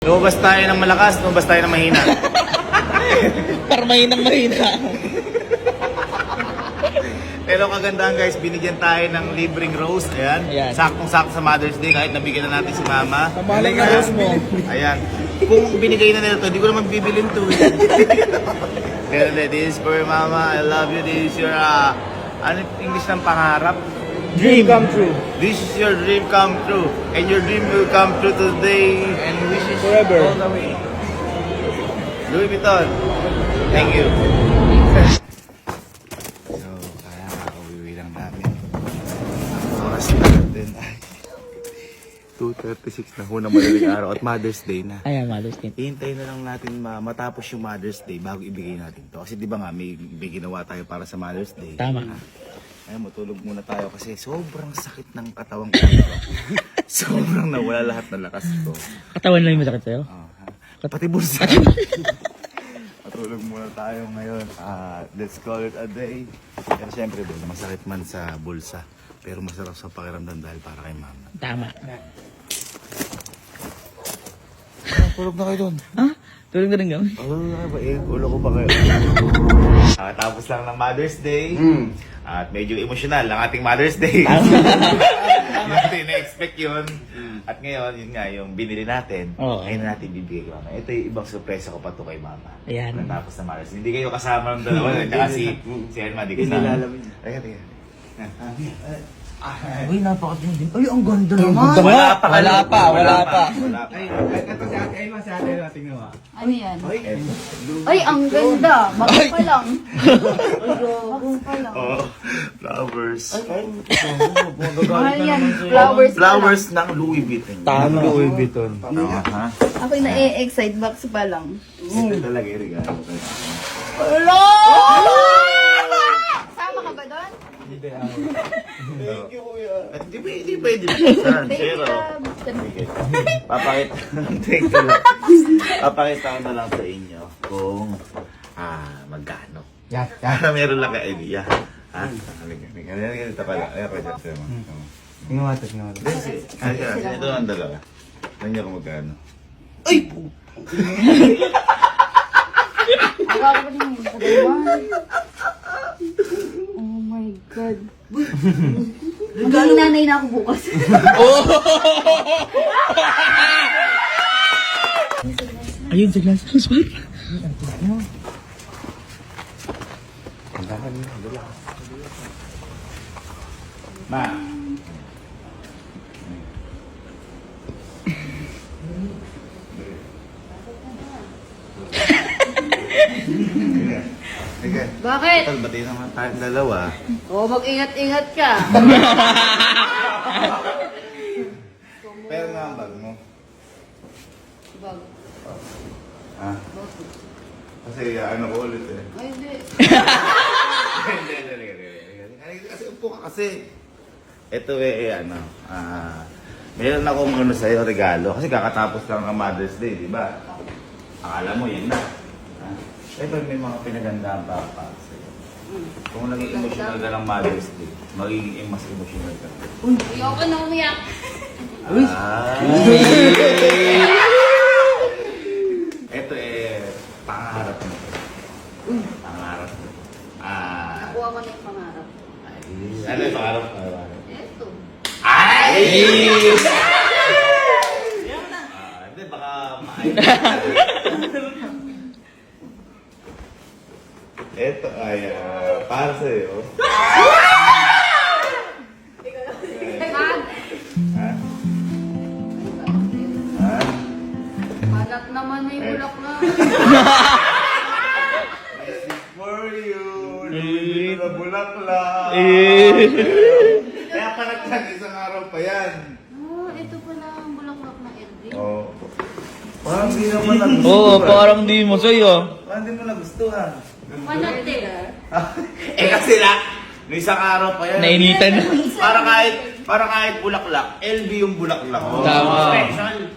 Lumabas tayo ng malakas, lumabas tayo ng mahina. Para mahinang-mahina. Pero kagandahan guys, binigyan tayo ng libreng rose. Ayan. Ayan. Saktong-sakto sa Mother's Day kahit nabigyan na natin si Mama. Kamalang na rose mo. Ayan. Kung binigay na nila to, di ko naman bibilin to eh. Pero this is for Mama. I love you. This is your, ano English ng pangarap? Dream come true. This is your dream come true. And your dream will come true today. And wishes Forever. all the way. Louis Vuitton. Thank you. So, kaya kakauwi lang namin. Ang oras natin ay 2:36 na ho na madaling araw at Mother's Day na. Ayan, Mother's Day. Hihintayin na lang natin matapos yung Mother's Day bago ibigay natin to. Kasi di ba nga may ginawa tayo para sa Mother's Day. Tama. Ayun, matulog muna tayo kasi sobrang sakit ng katawan ko. Sobrang nawala lahat ng lakas ko. Katawan lang yung masakit sa'yo? Pati bulsa. Matulog muna tayo ngayon. Let's call it a day. Pero syempre doon, masakit man sa bulsa. Pero masarap sa pakiramdam dahil para kay Mama. Tama. Tulog na kayo doon. Ha? Tulog na rin kami? Ulo ko pa kayo. Tapos lang ng Mother's Day. At medyo emosyonal ang ating Mother's Day. Hindi na-expect yun. At ngayon, yun nga, yung binili natin. Oo. Ngayon na natin bibigay kay Mama. Ito yung ibang sorpresa ko pa to kay Mama. Ayan. Tapos na Mother's Day. Hindi kayo kasama ng dalawa. Tsaka si Elma, di kasama. Teka. Uy, napakatindi. Ay, ang ganda Wala pa. Wala pa. Ito si Ate Elma, tingnan mo. Ano yan? Ay, ang ganda. Bago pa lang. Bago pa lang. Oh, flowers. Mahal yan. Flowers pa lang. Flowers ng Louis Vuitton. Tama. Louis Vuitton. Ha? Ako'y na-excite box pa lang. Ito talaga yung regalo. Hello! Sama ka ba doon? Thank you, kuya. At hindi pwede. Zero. Thank you lang. Papakita ko na lang sa inyo kung magkano. Yan. Meron lang ka idea. Ha? Ganito pala. Ayan pa dyan. Tingnan mo ito. Ito ang dalawa. Nandiyan kung magkano. Agaw ko din yung kagawan. Oh my God. Magiging nanay na ako bukas. Ayun, sa glass house, Mark. Ma. Sige. Bakit? Total, batiin naman tayong dalawa. Oh, mag-ingat-ingat ka. Pero nga ang bag mo. Bag. Ha? Kasi ano ko ulit eh. Ay, hindi. Hindi. Kasi upo ka kasi. Ito meron akong ano sa'yo, regalo. Kasi kakatapos lang ng Mother's Day, di ba? Akala mo yun na. Pero may mga pinagandaan pa sa'yo. Kung naging emotional ka ng Mother's Day, magiging mas emotional ka. Ayoko na umiyak. Ito pangarap mo. Pangarap mo. Nakuha ko na yung pangarap. Ano yung pangarap mo? Eto. Ay! Hindi, baka ito ay para sa'yo. Bag. Ha? Ha? Hanap naman na yung bulaklak. This is for you. Louis Vuitton na bulaklak. Kaya pa isang araw pa yan. Oh, ito pala ang bulaklak ng LV. Oh. Parang di naman nagustuhan. Oo, parang di mo sa'yo. Parang di mo nagustuhan. Manate. Kasi may isang araw pa yan. Nainitan. Para kahit bulaklak, LV yung bulaklak. Oh. Tama. Special.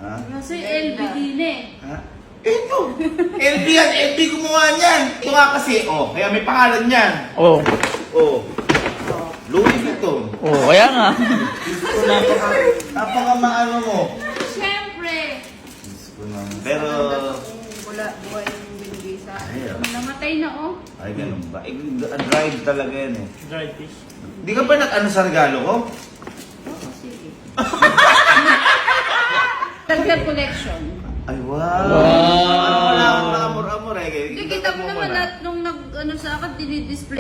Ha? Kasi LV din eh. Ha? Ito! LV yan! LV gumawa niyan! Ito nga kasi, kaya may pangalan niyan. Oo. Louis Vuitton. Kaya nga. Napaka maano mo. Siyempre. Diyos ko naman. Pero, Wala, buhay yung binigay sa akin. Ayun. Namatay na, oh. ay ganun ba? Eh, dried talaga yan eh. Dried fish. Di ka ba nag-ano sa regalo ko? Oo, sige. Tagler collection. Ay, wow! Wow! Wala akong amor-amor eh. Hindi, kita mo naman lahat nung nag-ano sa akin, dinidisplay.